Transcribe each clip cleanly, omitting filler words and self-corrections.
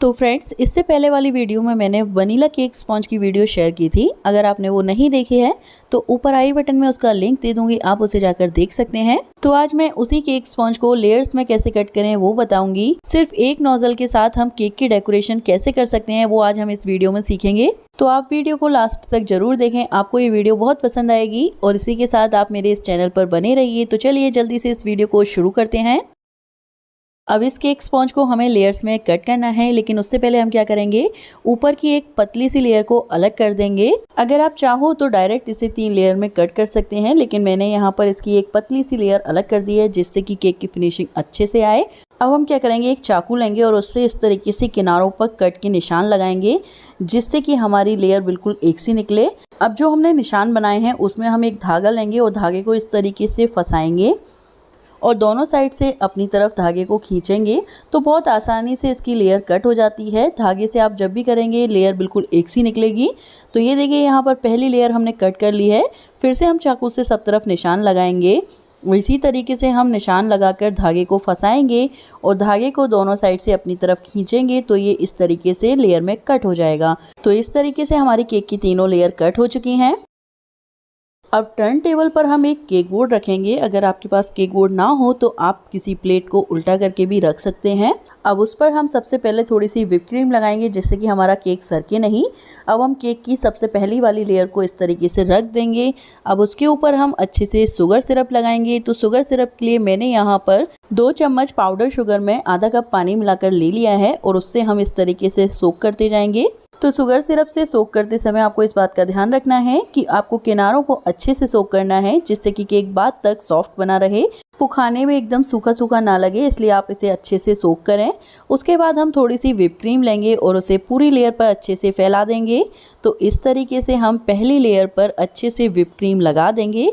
तो फ्रेंड्स, इससे पहले वाली वीडियो में मैंने वनीला केक स्पॉन्ज की वीडियो शेयर की थी। अगर आपने वो नहीं देखी है तो ऊपर आई बटन में उसका लिंक दे दूंगी, आप उसे जाकर देख सकते हैं। तो आज मैं उसी केक स्पॉन्ज को लेयर्स में कैसे कट करें वो बताऊंगी। सिर्फ एक नोजल के साथ हम केक की डेकोरेशन कैसे कर सकते हैं वो आज हम इस वीडियो में सीखेंगे। तो आप वीडियो को लास्ट तक जरूर देखें, आपको ये वीडियो बहुत पसंद आएगी। और इसी के साथ आप मेरे इस चैनल पर बने रहिए। तो चलिए जल्दी से इस वीडियो को शुरू करते हैं। अब इस केक स्पॉन्ज को हमें लेयर्स में कट करना है, लेकिन उससे पहले हम क्या करेंगे, ऊपर की एक पतली सी लेयर को अलग कर देंगे। अगर आप चाहो तो डायरेक्ट इसे 3 लेयर में कट कर सकते हैं, लेकिन मैंने यहाँ पर इसकी एक पतली सी लेयर अलग कर दी है जिससे कि केक की फिनिशिंग अच्छे से आए। अब हम क्या करेंगे, एक चाकू लेंगे और उससे इस तरीके से किनारों पर कट के निशान लगाएंगे जिससे कि हमारी लेयर बिल्कुल एक सी निकले। अब जो हमने निशान बनाए हैं उसमें हम एक धागा लेंगे और धागे को इस तरीके से फंसाएंगे और दोनों साइड से अपनी तरफ धागे को खींचेंगे तो बहुत आसानी से इसकी लेयर कट हो जाती है। धागे से आप जब भी करेंगे लेयर बिल्कुल एक सी निकलेगी। तो ये देखिए, यहाँ पर पहली लेयर हमने कट कर ली है। फिर से हम चाकू से सब तरफ निशान लगाएंगे। इसी तरीके से हम निशान लगाकर धागे को फंसाएंगे और धागे को दोनों साइड से अपनी तरफ खींचेंगे तो ये इस तरीके से लेयर में कट हो जाएगा। तो इस तरीके से हमारी केक की तीनों लेयर कट हो चुकी हैं। अब टर्न टेबल पर हम एक केक बोर्ड रखेंगे। अगर आपके पास केक बोर्ड ना हो तो आप किसी प्लेट को उल्टा करके भी रख सकते हैं। अब उस पर हम सबसे पहले थोड़ी सी व्हिप क्रीम लगाएंगे जिससे कि हमारा केक सरके नहीं। अब हम केक की सबसे पहली वाली लेयर को इस तरीके से रख देंगे। अब उसके ऊपर हम अच्छे से शुगर सिरप लगाएंगे। तो शुगर सिरप के लिए मैंने यहाँ पर 2 चम्मच पाउडर शुगर में आधा कप पानी मिलाकर ले लिया है और उससे हम इस तरीके से सोक करते जाएंगे। तो शुगर सिरप से सोक करते समय आपको इस बात का ध्यान रखना है कि आपको किनारों को अच्छे से सोक करना है जिससे कि केक बाद तक सॉफ्ट बना रहे, वो खाने में एकदम सूखा सूखा ना लगे, इसलिए आप इसे अच्छे से सोक करें। उसके बाद हम थोड़ी सी व्हिप क्रीम लेंगे और उसे पूरी लेयर पर अच्छे से फैला देंगे। तो इस तरीके से हम पहली लेयर पर अच्छे से व्हिप क्रीम लगा देंगे।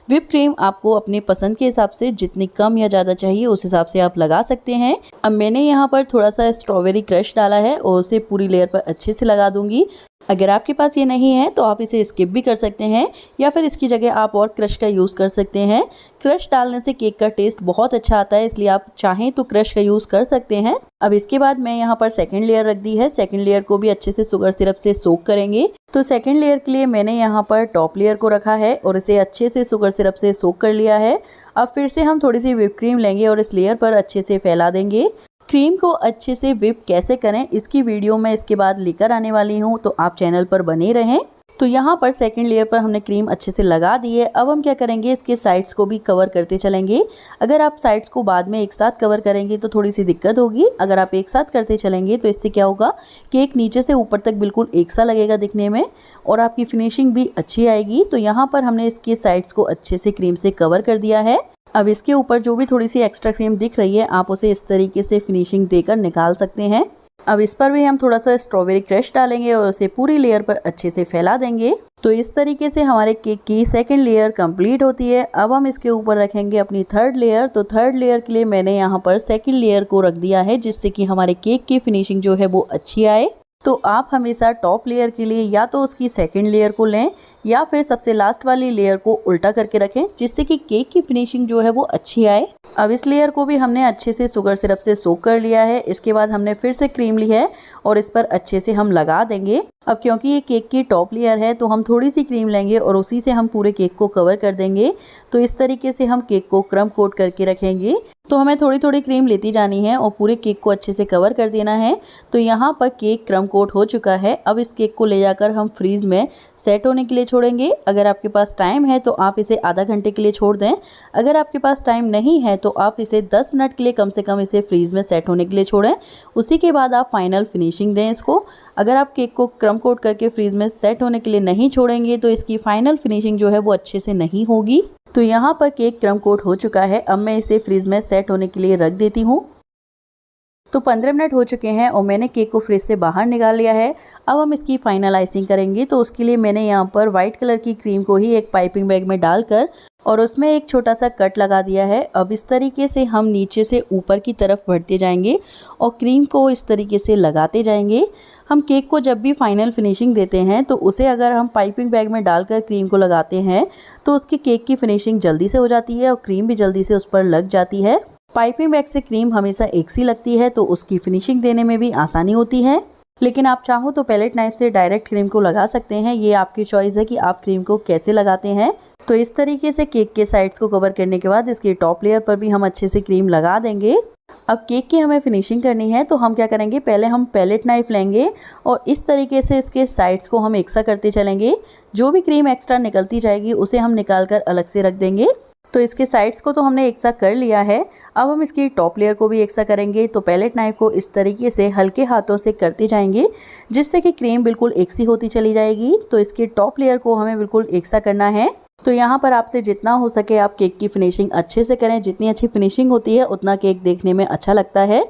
व्हिप क्रीम आपको अपने पसंद के हिसाब से जितनी कम या ज़्यादा चाहिए उस हिसाब से आप लगा सकते हैं। अब मैंने यहाँ पर थोड़ा सा स्ट्रॉबेरी क्रश डाला है और उसे पूरी लेयर पर अच्छे से लगा दूंगी। अगर आपके पास ये नहीं है तो आप इसे स्किप भी कर सकते हैं या फिर इसकी जगह आप और क्रश का यूज़ कर सकते हैं। क्रश डालने से केक का टेस्ट बहुत अच्छा आता है, इसलिए आप चाहें तो क्रश का यूज़ कर सकते हैं। अब इसके बाद मैं यहाँ पर सेकंड लेयर रख दी है। सेकंड लेयर को भी अच्छे से शुगर सिरप से सोक करेंगे। तो सेकंड लेयर के लिए मैंने यहाँ पर टॉप लेयर को रखा है और इसे अच्छे से शुगर सिरप से सोक कर लिया है। अब फिर से हम थोड़ी सी व्हिप क्रीम लेंगे और इस लेयर पर अच्छे से फैला देंगे। क्रीम को अच्छे से व्हिप कैसे करें इसकी वीडियो मैं इसके बाद लेकर आने वाली हूँ, तो आप चैनल पर बने रहें। तो यहाँ पर सेकंड लेयर पर हमने क्रीम अच्छे से लगा दी है। अब हम क्या करेंगे, इसके साइड्स को भी कवर करते चलेंगे। अगर आप साइड्स को बाद में एक साथ कवर करेंगे तो थोड़ी सी दिक्कत होगी। अगर आप एक साथ करते चलेंगे तो इससे क्या होगा, केक नीचे से ऊपर तक बिल्कुल एक सा लगेगा दिखने में और आपकी फिनिशिंग भी अच्छी आएगी। तो यहाँ पर हमने इसके साइड्स को अच्छे से क्रीम से कवर कर दिया है। अब इसके ऊपर जो भी थोड़ी सी एक्स्ट्रा क्रीम दिख रही है आप उसे इस तरीके से फिनिशिंग देकर निकाल सकते हैं। अब इस पर भी हम थोड़ा सा स्ट्रॉबेरी क्रश डालेंगे और उसे पूरी लेयर पर अच्छे से फैला देंगे। तो इस तरीके से हमारे केक की सेकंड लेयर कंप्लीट होती है। अब हम इसके ऊपर रखेंगे अपनी थर्ड लेयर। तो थर्ड लेयर के लिए मैंने यहाँ पर सेकंड लेयर को रख दिया है जिससे कि हमारे केक की फिनिशिंग जो है वो अच्छी आए। तो आप हमेशा टॉप लेयर के लिए या तो उसकी सेकंड लेयर को लें या फिर सबसे लास्ट वाली लेयर को उल्टा करके रखें जिससे कि केक की फिनिशिंग जो है वो अच्छी आए। अब इस लेयर को भी हमने अच्छे से शुगर सिरप से सोक कर लिया है। इसके बाद हमने फिर से क्रीम ली है और इस पर अच्छे से हम लगा देंगे। अब क्योंकि ये केक की टॉप लेयर है तो हम थोड़ी सी क्रीम लेंगे और उसी से हम पूरे केक को कवर कर देंगे। तो इस तरीके से हम केक को क्रम कोट करके रखेंगे। तो हमें थोड़ी थोड़ी क्रीम लेती जानी है और पूरे केक को अच्छे से कवर कर देना है। तो यहाँ पर केक क्रम कोट हो चुका है। अब इस केक को ले जाकर हम फ्रीज में सेट होने के लिए छोड़ेंगे। अगर आपके पास टाइम है तो आप इसे आधा घंटे के लिए छोड़ दें। अगर आपके पास टाइम नहीं है तो आप इसे 10 मिनट के लिए कम से कम इसे फ्रीज में सेट होने के लिए छोड़ें। उसी के बाद आप फाइनल फिनिशिंग दें इसको। अगर आप केक को क्रम कोट करके फ्रीज में सेट होने के लिए नहीं छोड़ेंगे तो इसकी फाइनल फिनिशिंग जो है वो अच्छे से नहीं होगी। तो यहाँ पर केक क्रम कोट हो चुका है। अब मैं इसे फ्रीज में सेट होने के लिए रख देती हूँ। तो 15 मिनट हो चुके हैं और मैंने केक को फ्रिज से बाहर निकाल लिया है। अब हम इसकी फाइनल आइसिंग करेंगे। तो उसके लिए मैंने यहाँ पर वाइट कलर की क्रीम को ही एक पाइपिंग बैग में डालकर और उसमें एक छोटा सा कट लगा दिया है। अब इस तरीके से हम नीचे से ऊपर की तरफ बढ़ते जाएंगे और क्रीम को इस तरीके से लगाते जाएंगे। हम केक को जब भी फाइनल फिनिशिंग देते हैं तो उसे अगर हम पाइपिंग बैग में डालकर क्रीम को लगाते हैं तो उसकी केक की फिनिशिंग जल्दी से हो जाती है और क्रीम भी जल्दी से उस पर लग जाती है। पाइपिंग बैग से क्रीम हमेशा एक सी लगती है तो उसकी फिनिशिंग देने में भी आसानी होती है, लेकिन आप चाहो तो पैलेट नाइफ से डायरेक्ट क्रीम को लगा सकते हैं। ये आपकी चॉइस है कि आप क्रीम को कैसे लगाते हैं। तो इस तरीके से केक के साइड्स को कवर करने के बाद इसकी टॉप लेयर पर भी हम अच्छे से क्रीम लगा देंगे। अब केक की हमें फिनिशिंग करनी है तो हम क्या करेंगे, पहले हम पैलेट नाइफ लेंगे और इस तरीके से इसके साइड्स को हम एक सा करते चलेंगे। जो भी क्रीम एक्स्ट्रा निकलती जाएगी उसे हम निकाल कर अलग से रख देंगे। तो इसके साइड्स को तो हमने एक सा कर लिया है। अब हम इसकी टॉप लेयर को भी एक सा करेंगे। तो पैलेट नाइफ को इस तरीके से हल्के हाथों से करते जाएंगे जिससे कि क्रीम बिल्कुल एक सी होती चली जाएगी। तो इसकी टॉप लेयर को हमें बिल्कुल एक सा करना है। तो यहाँ पर आपसे जितना हो सके आप केक की फिनिशिंग अच्छे से करें। जितनी अच्छी फिनिशिंग होती है उतना केक देखने में अच्छा लगता है।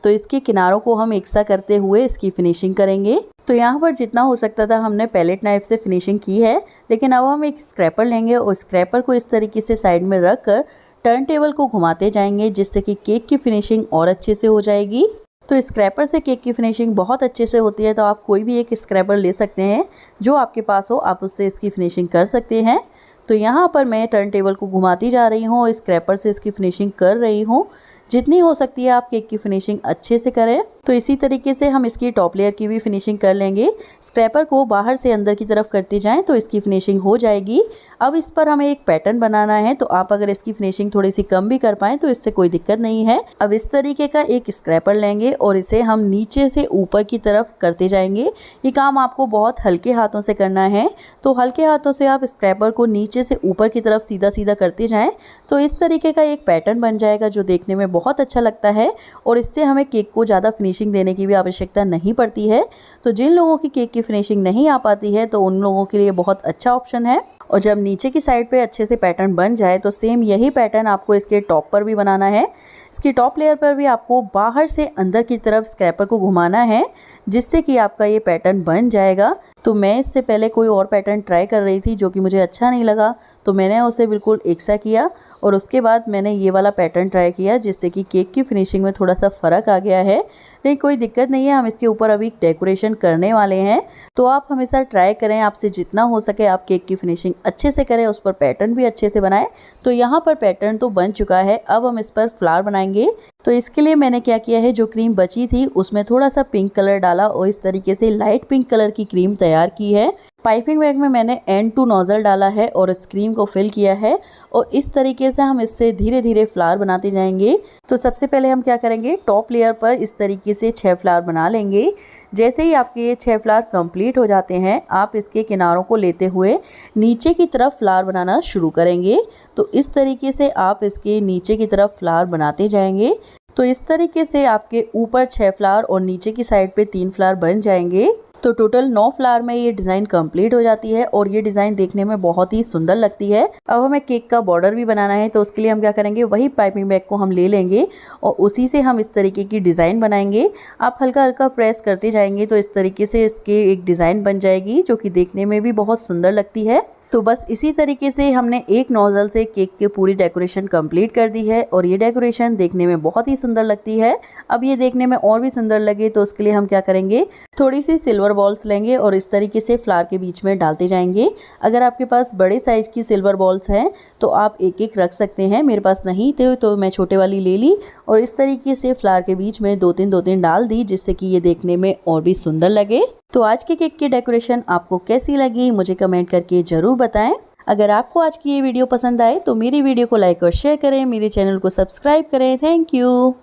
तो इसके किनारों को हम एक सा करते हुए इसकी फिनिशिंग करेंगे। तो यहाँ पर जितना हो सकता था हमने पैलेट नाइफ से फिनिशिंग की है, लेकिन अब हम एक स्क्रैपर लेंगे और स्क्रैपर को इस तरीके से साइड में रख कर टर्न टेबल को घुमाते जाएंगे जिससे कि केक की फिनिशिंग और अच्छे से हो जाएगी। तो स्क्रैपर से केक की फिनिशिंग बहुत अच्छे से होती है। तो आप कोई भी एक स्क्रैपर ले सकते हैं जो आपके पास हो, आप उससे इसकी फिनिशिंग कर सकते हैं। तो यहाँ पर मैं टर्न टेबल को घुमाती जा रही हूँ और स्क्रैपर से इसकी फिनिशिंग कर रही हूँ। जितनी हो सकती है आप केक की फिनिशिंग अच्छे से करें। तो इसी तरीके से हम इसकी टॉप लेयर की भी फिनिशिंग कर लेंगे। स्क्रैपर को बाहर से अंदर की तरफ करते जाएं तो इसकी फिनिशिंग हो जाएगी। अब इस पर हमें एक पैटर्न बनाना है, तो आप अगर इसकी फिनिशिंग थोड़ी सी कम भी कर पाएँ तो इससे कोई दिक्कत नहीं है। अब इस तरीके का एक स्क्रैपर लेंगे और इसे हम नीचे से ऊपर की तरफ करते जाएंगे। ये काम आपको बहुत हल्के हाथों से करना है। तो हल्के हाथों से आप स्क्रैपर को नीचे से ऊपर की तरफ सीधा सीधा करते जाएं तो इस तरीके का एक पैटर्न बन जाएगा जो देखने में बहुत अच्छा लगता है। और इससे हमें केक को ज़्यादा फिनिशिंग देने की भी आवश्यकता नहीं पड़ती है। तो जिन लोगों की केक की फिनिशिंग नहीं आ पाती है तो उन लोगों के लिए बहुत अच्छा ऑप्शन है। और जब नीचे की साइड पे अच्छे से पैटर्न बन जाए तो सेम यही पैटर्न आपको इसके टॉप पर भी बनाना है। इसकी टॉप लेयर पर भी आपको बाहर से अंदर की तरफ स्क्रैपर को घुमाना है जिससे कि आपका ये पैटर्न बन जाएगा। तो मैं इससे पहले कोई और पैटर्न ट्राई कर रही थी जो कि मुझे अच्छा नहीं लगा, तो मैंने उसे बिल्कुल एक सा किया और उसके बाद मैंने ये वाला पैटर्न ट्राई किया जिससे कि केक की फिनिशिंग में थोड़ा सा फ़र्क आ गया है। लेकिन कोई दिक्कत नहीं है, हम इसके ऊपर अभी डेकोरेशन करने वाले हैं। तो आप हमेशा ट्राई करें, आपसे जितना हो सके आप केक की फिनिशिंग अच्छे से करें, उस पर पैटर्न भी अच्छे से बनाएं। तो यहाँ पर पैटर्न तो बन चुका है, अब हम इस पर फ्लावर बनाएंगे। तो इसके लिए मैंने क्या किया है, जो क्रीम बची थी उसमें थोड़ा सा पिंक कलर डाला और इस तरीके से लाइट पिंक कलर की क्रीम तैयार की है। पाइपिंग बैग में मैंने एंड टू नोजल डाला है और इस क्रीम को फिल किया है और इस तरीके से हम इससे धीरे धीरे फ्लावर बनाते जाएंगे। तो सबसे पहले हम क्या करेंगे, टॉप लेयर पर इस तरीके से 6 फ्लावर बना लेंगे। जैसे ही आपके ये 6 फ्लावर कंप्लीट हो जाते हैं आप इसके किनारों को लेते हुए नीचे की तरफ फ्लावर बनाना शुरू करेंगे। तो इस तरीके से आप इसके नीचे की तरफ फ्लावर बनाते जाएंगे। तो इस तरीके से आपके ऊपर 6 फ्लावर और नीचे की साइड पे 3 फ्लावर बन जाएंगे। तो टोटल 9 फ्लावर में ये डिज़ाइन कंप्लीट हो जाती है और ये डिज़ाइन देखने में बहुत ही सुंदर लगती है। अब हमें केक का बॉर्डर भी बनाना है, तो उसके लिए हम क्या करेंगे, वही पाइपिंग बैग को हम ले लेंगे और उसी से हम इस तरीके की डिज़ाइन बनाएंगे। आप हल्का हल्का प्रेस करते जाएंगे तो इस तरीके से इसके एक डिज़ाइन बन जाएगी जो कि देखने में भी बहुत सुंदर लगती है। तो बस इसी तरीके से हमने एक नोजल से केक की पूरी डेकोरेशन कंप्लीट कर दी है और ये डेकोरेशन देखने में बहुत ही सुंदर लगती है। अब ये देखने में और भी सुंदर लगे तो उसके लिए हम क्या करेंगे, थोड़ी सी सिल्वर बॉल्स लेंगे और इस तरीके से फ्लावर के बीच में डालते जाएंगे। अगर आपके पास बड़े साइज की सिल्वर बॉल्स हैं तो आप एक एक रख सकते हैं, मेरे पास नहीं थे तो मैं छोटे वाली ले ली और इस तरीके से फ्लावर के बीच में 2-3 डाल दी जिससे कि ये देखने में और भी सुंदर लगे। तो आज के केक की डेकोरेशन आपको कैसी लगी मुझे कमेंट करके ज़रूर बताएं। अगर आपको आज की ये वीडियो पसंद आए तो मेरी वीडियो को लाइक और शेयर करें, मेरे चैनल को सब्सक्राइब करें। Thank you.